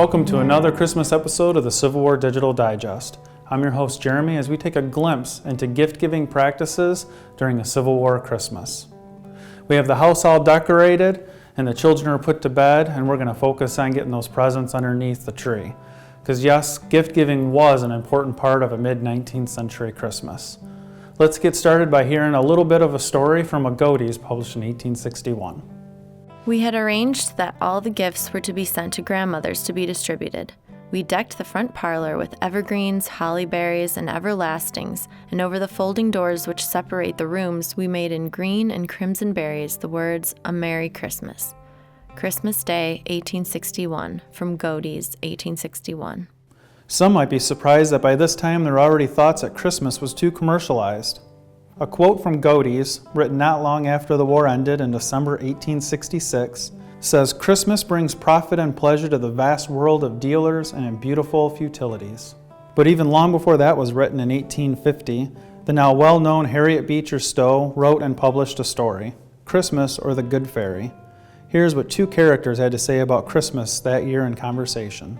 Welcome to another Christmas episode of the Civil War Digital Digest. I'm your host Jeremy as we take a glimpse into gift-giving practices during a Civil War Christmas. We have the house all decorated and the children are put to bed, and we're going to focus on getting those presents underneath the tree. Because yes, gift-giving was an important part of a mid-19th century Christmas. Let's get started by hearing a little bit of a story from a Godey's published in 1861. We had arranged that all the gifts were to be sent to grandmothers to be distributed. We decked the front parlor with evergreens, holly berries, and everlastings, and over the folding doors which separate the rooms, we made in green and crimson berries the words, "A Merry Christmas." Christmas Day, 1861, from Godey's, 1861. Some might be surprised that by this time there were already thoughts that Christmas was too commercialized. A quote from Godey's, written not long after the war ended in December 1866, says, "Christmas brings profit and pleasure to the vast world of dealers and in beautiful futilities." But even long before that was written in 1850, the now well-known Harriet Beecher Stowe wrote and published a story, Christmas or the Good Fairy. Here's what two characters had to say about Christmas that year in conversation.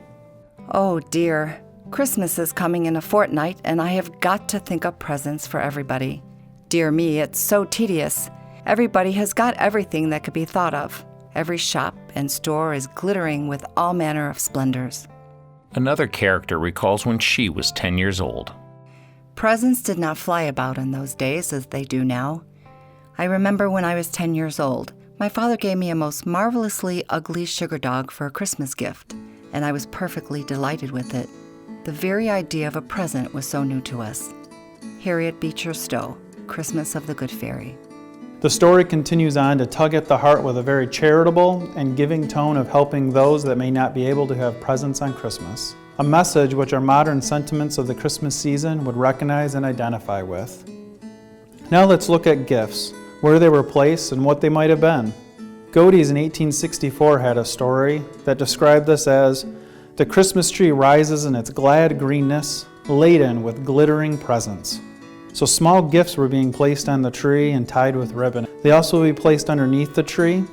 "Oh dear, Christmas is coming in a fortnight and I have got to think up presents for everybody. Dear me, it's so tedious. Everybody has got everything that could be thought of. Every shop and store is glittering with all manner of splendors." Another character recalls when she was 10 years old. "Presents did not fly about in those days as they do now. I remember when I was 10 years old, my father gave me a most marvelously ugly sugar dog for a Christmas gift, and I was perfectly delighted with it. The very idea of a present was so new to us." Harriet Beecher Stowe, Christmas of the Good Fairy. The story continues on to tug at the heart with a very charitable and giving tone of helping those that may not be able to have presents on Christmas. A message which our modern sentiments of the Christmas season would recognize and identify with. Now let's look at gifts, where they were placed and what they might have been. Godey's in 1864 had a story that described this as, "The Christmas tree rises in its glad greenness, laden with glittering presents." So small gifts were being placed on the tree and tied with ribbon. They also would be placed underneath the tree.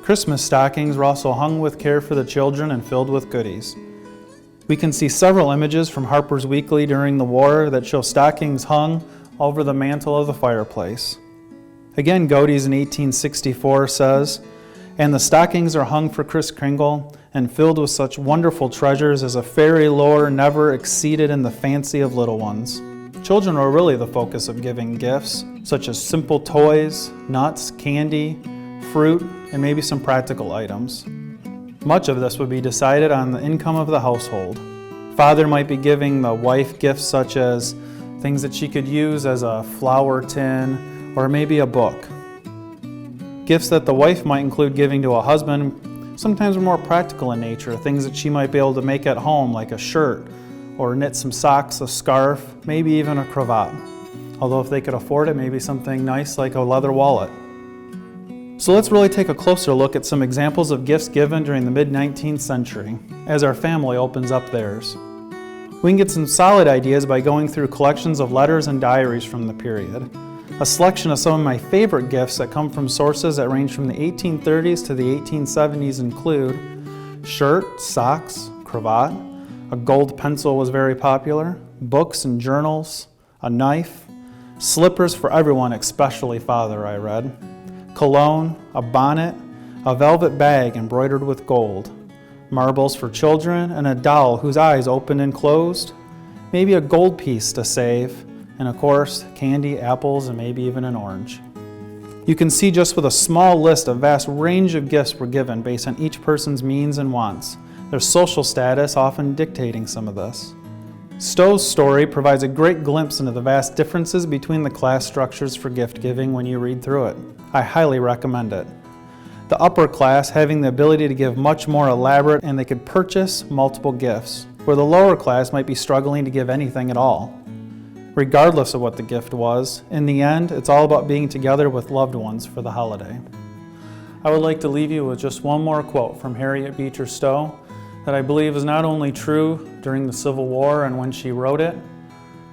Christmas stockings were also hung with care for the children and filled with goodies. We can see several images from Harper's Weekly during the war that show stockings hung over the mantle of the fireplace. Again, Godey's in 1864 says, "And the stockings are hung for Kris Kringle and filled with such wonderful treasures as a fairy lore never exceeded in the fancy of little ones." Children were really the focus of giving gifts, such as simple toys, nuts, candy, fruit, and maybe some practical items. Much of this would be decided on the income of the household. Father might be giving the wife gifts such as things that she could use as a flour tin or maybe a book. Gifts that the wife might include giving to a husband sometimes are more practical in nature, things that she might be able to make at home, like a shirt, or knit some socks, a scarf, maybe even a cravat. Although if they could afford it, maybe something nice like a leather wallet. So let's really take a closer look at some examples of gifts given during the mid-19th century, as our family opens up theirs. We can get some solid ideas by going through collections of letters and diaries from the period. A selection of some of my favorite gifts that come from sources that range from the 1830s to the 1870s include shirt, socks, cravat. A gold pencil was very popular, books and journals, a knife, slippers for everyone, especially father, I read, cologne, a bonnet, a velvet bag embroidered with gold, marbles for children, and a doll whose eyes opened and closed, maybe a gold piece to save, and of course, candy, apples, and maybe even an orange. You can see just with a small list a vast range of gifts were given based on each person's means and wants, their social status often dictating some of this. Stowe's story provides a great glimpse into the vast differences between the class structures for gift giving when you read through it. I highly recommend it. The upper class having the ability to give much more elaborate and they could purchase multiple gifts, where the lower class might be struggling to give anything at all. Regardless of what the gift was, in the end, it's all about being together with loved ones for the holiday. I would like to leave you with just one more quote from Harriet Beecher Stowe that I believe is not only true during the Civil War and when she wrote it,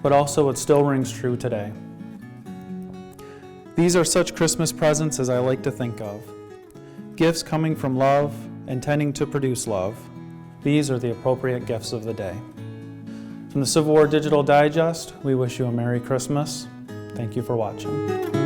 but also it still rings true today. These are such Christmas presents as I like to think of. Gifts coming from love, intending to produce love. These are the appropriate gifts of the day. From the Civil War Digital Digest, we wish you a Merry Christmas. Thank you for watching.